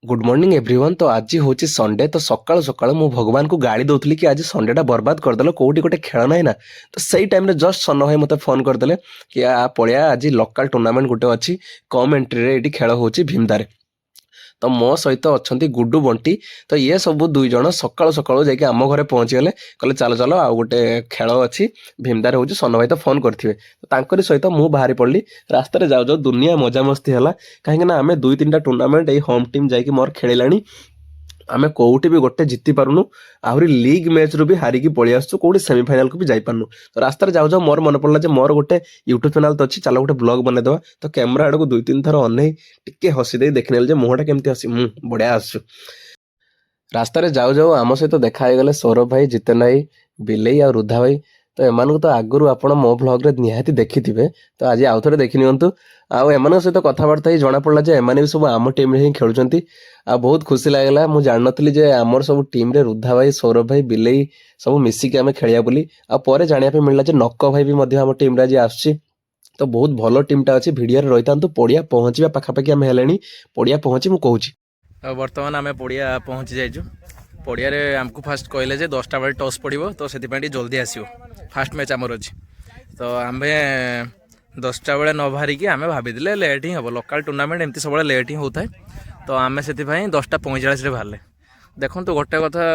Good morning everyone. तो आज हूँ संडे। तो सकाळु सकाळु मु भगवान को गाड़ी दौली कि आज संडेटा बर्बाद करदेल कौटी गोटे खेल ना ना। तो सही टाइम जस्ट सन भाई मत फोन करदे कि पलिया आज लोकल टूर्नामेंट गोटे अच्छी कम एंट्री ये खेल हो भीमदार। तो मो सहित अच्छा गुडू बंटी। तो ये सब दुई जन सकाळु सकाळु जाकि आम घरे पहुँचीगले कहले चलो चलो आ गोटे खेल अच्छी भीमदार हो सन भाई तो फोन करथिबे। तो तांकरी सहित मु बाहरी पड़ली। रास्तार जाऊ जाऊ दुनिया मजा मस्ती है कहीं आम दुई तीन टूर्नामेंट ये होम टीम जाकि मोर खेलाणी आमे कोउटी भी गोटे जिति पारुनु आहरी लीग मैच रु भी हारिकी पळि आसछु कोउटी सेमीफाइनल को भी जाई पारनु। तो रास्तार जाऊ जाऊ मोर मन पड़ला जे मोर गोटे यूट्यूब चैनल तो अछि चलो गोटे ब्लॉग बने दवा। तो कैमरा आड़ को दुई तीन थर अनै टिके हसी दे देखनेल जे मुहटा केमती हसी बढ़िया आसछु। रास्तार जाऊ जाऊ आम सहित देखा गले सौरभ भाई जितेन भाई बिलेई आ रुधा भाई। तो एमानकु तो आगुरु आपण मो ब्लॉग रे निहाती देखिथिबे। तो आज आउ थरे देखि नियंतु आउ एमान सहित कथबार्ता ही जना पड़ला जे एमाने भी सब आम टीम रे ही खेलुचंती। आ बहुत खुशी लागला मु जान नथली जे आमर सब टीम रे रुधा भाई सौरभ भाई बिलेई सब मिसिक आमे खेलिया बोली। आ परे जानिया पे मिलला जे नक्क भाई भी मध्य आम टीम रे आज आसछि। तो बहुत भलो टीमटा अछि भिडियो रे रहितांतु पड़िया पहुंचीबा पाखापाखि आमे हेलेनी पड़िया पहुंची मु कहूची। बर्तमान आम पड़िया पहुँची जाइଛୁ। पड़ियारे आमको फास्ट कहले जे 10टा बेले टॉस पड़ो तो से जल्दी आसो फास्ट मैच आमर अच्छी। तो आम 10टा बेले न बाहरिकी आम भाई लेट ही हम लोकल टूर्नामेंट एमती सब लेट ही होता है। तो आम से 10टा 45 बाहर देखो गोटे कथा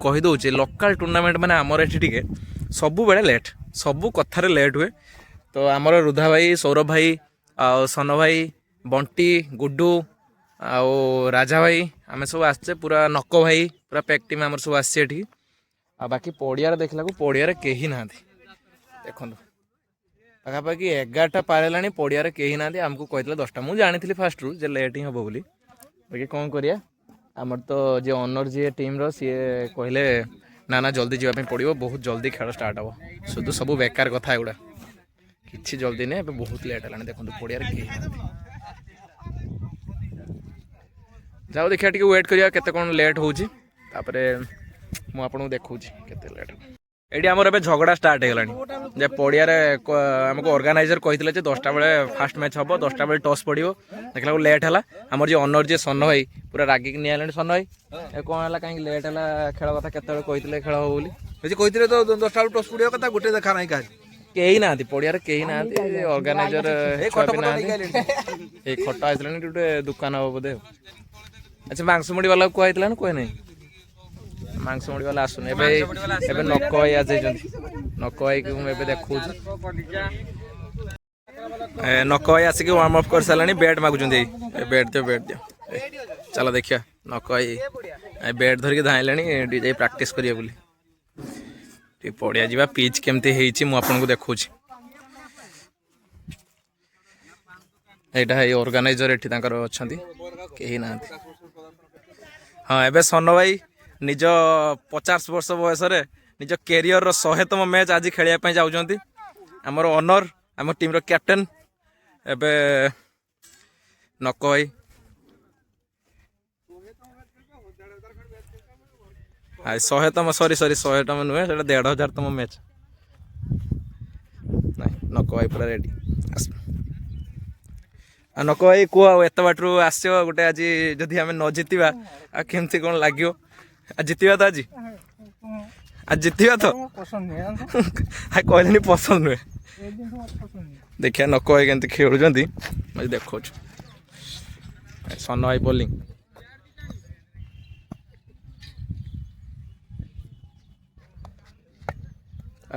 कहीदे लोकल टूर्नामेंट मैंने आमर ये सबु बेले लेट सबू कथार लेट हुए। तो आमर रुधा भाई सौरभ भाई आ सन भाई बंटी गुड्डू आओ राजा भाई आम सब आसचे पूरा नक भाई पूरा पैक टीम आम सब आसचे आ बाकी पड़ियार देखला पड़ियार कहीं ना देखो पाखापाखि 11टा पार पड़ियार कहीं ना आमको कहते 10टा मुझे जानी फास्ट रू जे लेट ही हम बोली बाकी कौन करिया आमर तो जे ओनर जी टीम रो सी कहले ना ना जल्दी जावाई पड़ो बहुत जल्दी खेल स्टार्ट हम शुद्ध सब बेकार कथा एगुड़ा कि जल्दी नहीं बहुत लेट है देखो पड़ियार कहीं जाओ देखिए टी वेट करिया केते कौन लेट होउची तापरे मु आपन देखौची केते लेट एडी हमर एबे झगड़ा स्टार्ट हे गलानी जे पड़िया रे हमको ऑर्गेनाइजर कहितले जे 10टा बेले फास्ट मैच हबो 10टा बेले टॉस पड़ियो देखला लेट हला हमर जे ओनर जे सन भाई पूरा रागी के नियालनी सन भाई ए कोन हला काई लेट हला खेल कथा केते कहितले खेल हो बोली जे कहितले तो 10टा बेले टॉस पड़ियो कथा गोटे देखा नाही का केही ना पड़िया रे केही ना ऑर्गेनाइजर ए खटा ए खटा आइतले गोटे दुकान हो बोदे। अच्छा मांस मुड़ी वाला कह ना कहे नहीं मांस मुड़ी वाला आसुन एबे नक भाई आज नक भाई को देखो नक भाई आसिक वार्म अप कर सारे बैट मागुं बैट दियो बैट दियो चलो देखिया नक भाई बैट धरिक धाइले प्राक्ट करिए बोली पड़िया जा पिच केमती मुझे देखा यहाँ ऑर्गेनाइजर ये अच्छा कहीं ना। हाँ एबे सन भाई निज 50 वर्ष बयस निज कैरियर 100तम मैच आज खेलिया जाऊँच आमर ओनर आम टीम रो कैप्टेन एबे नक भाई 100तम सॉरी 100तम नुहे 1500तम मैच नहीं नक भाई पूरा रेडी नक भाई कह एत बाटू आस गोटे आज जदि आम न जितवा केमती कौन लगे जितवा तो आज जितवा तो कहले पसंद नुहे देखिए नक भाई केमती खेलुंट देखो सन भाई बोलिंग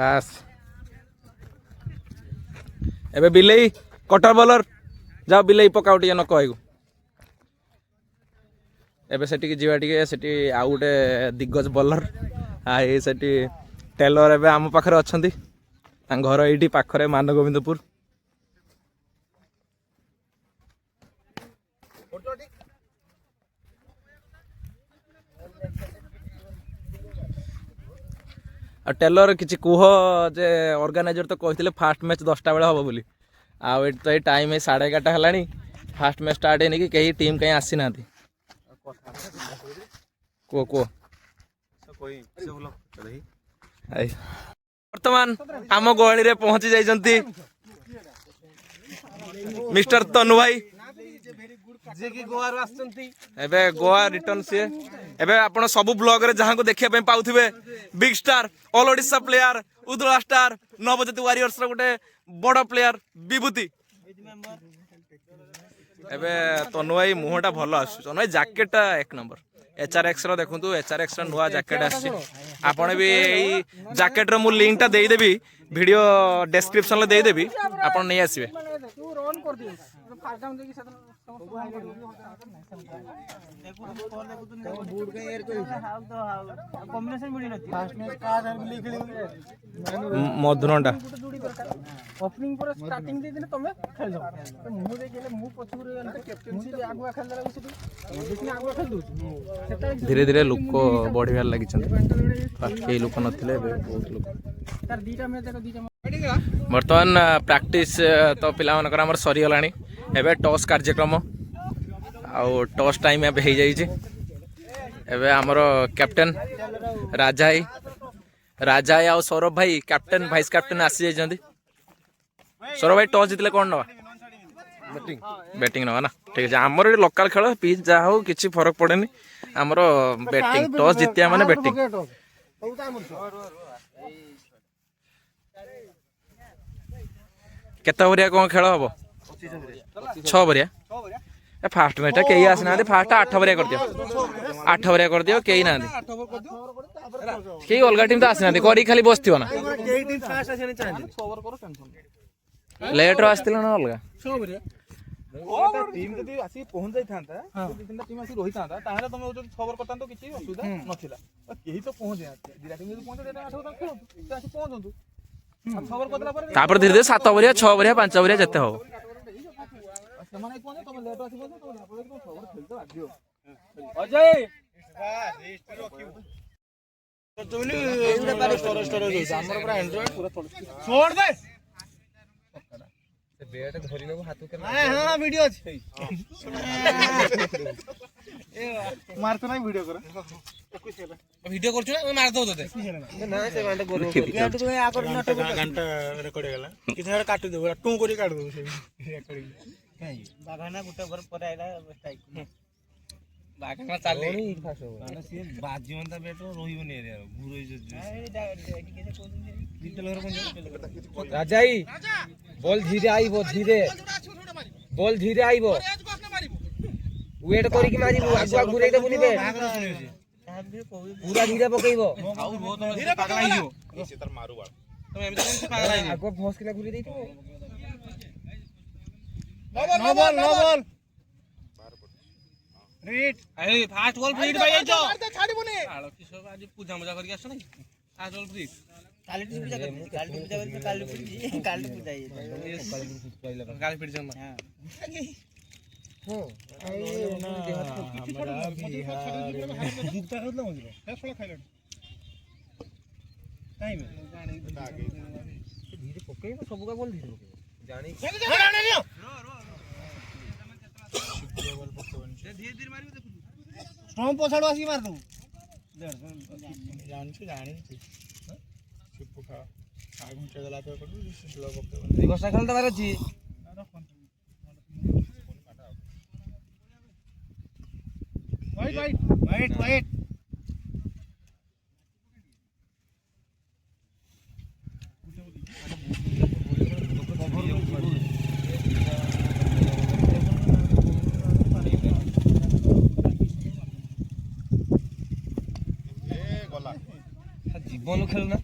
आस एबे बिलेई कटर बॉलर जाओ बिलेई पकाओ टे नक भाई को एबे सेठी जीवा टे सेठी आउ गोटे दिग्गज बॉलर आई सेठी टेलर एबे आम पाखरे अछंती घर एठी पाखरे मानगोविंदपुर टेलर किसी कह जे ऑर्गेनाइजर तो कहते फास्ट मैच 10टा बेले हम बोली आउ तो ये टाइम 11:30 है फास्ट मैच स्टार्ट है कि कहीं टीम कहीं आसी ना को बर्तमान आम गहली रे पहुंची जाइछंती मिस्टर तनु भाई जे कि गोवा रो आछंती एबे गोवा रिटर्न सी एबे आपण सब ब्लॉग रे जहां को देखिया पे पाउथिबे big star all Odisha player उदला स्टार नवज्योति वारियर्स रो गोटे बड़ प्लेयर विभूति एबे तनु भाई मुहटा भल आसु तनु भाई जैकेट एक नंबर एचआरएक्स रो देखंतु एचआरएक्स रो नुवा जैकेट आसी आपण भी एई जैकेट रो मु लिंक टा देई देबी वीडियो डिस्क्रिप्शन ले देई देबी आपण नै आसीबे मधुरंडा ओपनिंग पर स्टार्टिंग दे देले तमे खेल जाओ तो मु दे गेले मु पछुरे कैप्टेंसी दे आगुआ खेल देला बसी देखि आगुआ खेल दउ धीरे धीरे लोक बढ़ियार लागि फर्स्ट के लोक नथिले बहुत लोक तार दीटा मैच देखो दीटा बर्तमान प्रैक्टिस तो पिला मानकर हमर सरी गलानी एबे टॉस कार्यक्रम आउ टॉस टाइम एबे हे जाई छी एबे हमर कैप्टन राजा आउ सौरभ भाई कैप्टन वाइस कैप्टन आसी जाई जंदी सौरभ भाई टॉस जितले कोन नवा बैटिंग नवा ना ठीक है हमर लोकल खेल पिच जा हो किछि फरक पड़ेनी हमर बैटिंग टॉस जितिया माने बैटिंग केता ओवरिया कोन खेल हबो 6 ओवरिया ए फास्ट मैच कई आसना फास्ट 8 ओवरिया कर दियो 8 ओवरिया कर दियो कई ना कई अलग टीम तो आसना करी खाली बसथियो ना लेट रो आस्तिलो ना अलग 6 ओवरिया टीम जदी आसी पहुंच जाई थांता जदी तीनटा टीम आसी रही थांता ताहले तमे जदी खबर करतांतो किछि असुविधा नथिला केही तो पहुंच जाते दिरा टीम जदी पहुंच जाते आठो खेलो तो आसी पहुंचंतु खबर करला पर तापर धीरे धीरे 7 ओवरिया 6 ओवरिया 5 ओवरिया जते हो ସେମାନେ ପହଞ୍ଚେ ତମେ ଲେଟ୍ ଆସି ପହଞ୍ଚେ ତମେ ଆପଣ ଖବର ଖେଳତେ ବାଧ୍ୟ ଅଜୟ ତୁନି ଏଇଟା ପାରେ ଷ୍ଟୋରେଜ ଅଛି ଆମର ପୁରା ଆଣ୍ଡ୍ରଏଡ ପୁରା ଛୋड़ ଦେ ସେ ବେଟ ଧରି ନେବ ହାତ କେ ହଁ ହଁ ଭିडियो ଅଛି ଏ ମାରତ ନାହିଁ ଭିडियो କର ଭିडियो କରୁଛୁ ନା ମାର ଦଉ ତତେ ନା ସେ ଗାଁଟା ଗୋର ଗାଁଟା ତ ଆ କରି ନଟ ଗାଁଟା ରେକର୍ଡ ହେଇଗଲା କିଛି ହେଡ କାଟି ଦେବୁ ଟୁ କରି କାଟି ଦେବୁ ସେ ରେକର୍ଡିଂ बागाना गुटा घर पर आइला स्ट्राइक बागाना चाले माने से बाजीवंता बेटो रोहिबनी रे गुरो डिटेल घर कोन राजाई बॉल धीरे आइबो धीरे बॉल धीरे आइबो वेट करी कि मारी आगुआ गुरै देबुनी बे पूरा धीरे पकेइबो धीरे पकाइबो से तर मारू बाळ तुम एम से पागल आइबो आगुआ फस किला गुरै देइतो नो बॉल रीड अरे फास्ट बॉल रीड भाई जो छाड़ी बने आलो किशोर आज पूजा मजा करके आसो नहीं फास्ट बॉल रीड काली पूजा कर काली पूजा कर काली पूजा काली पूजा हां हो हमारा बिहार मुक्ता कर लो मुझे है थोड़ा खाइलो टाइम धीरे पके सब का बॉल धीरे पके जानी धीरे मारियो देखु स्ट्रॉन्ग पछाड़ो आसी मार दो जानि छी सिप खा आगु चला पे करू स्लो पके दिवसा खेल दबार अछि वाइट जीवन खेलना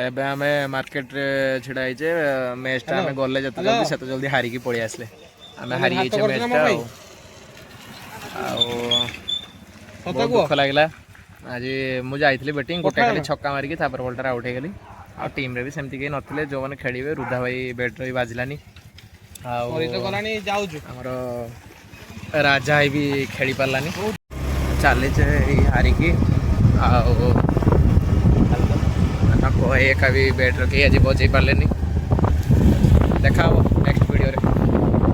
एबे हमें मार्केट रे छिड़ा जे मैच टा हमें गले जते जल्दी से जल्दी हारी की पड़ी आसले हमें हारी जे मैच टा बहुत दुख लागला आज मु जाइथिली बैटिंग गोटे खाली छक्का मारी की थापर बॉल टा आउट हे गेली आ टीम रे भी सेमती के नथिले जो माने खेलिबे रुधा भाई बैट रे बाजलानी आ तो गलानी जाउ छु हमर राजा भी खेली पारलानी चाले जे हारी की आ एक भी बैट रखी आज बजे पारे देखा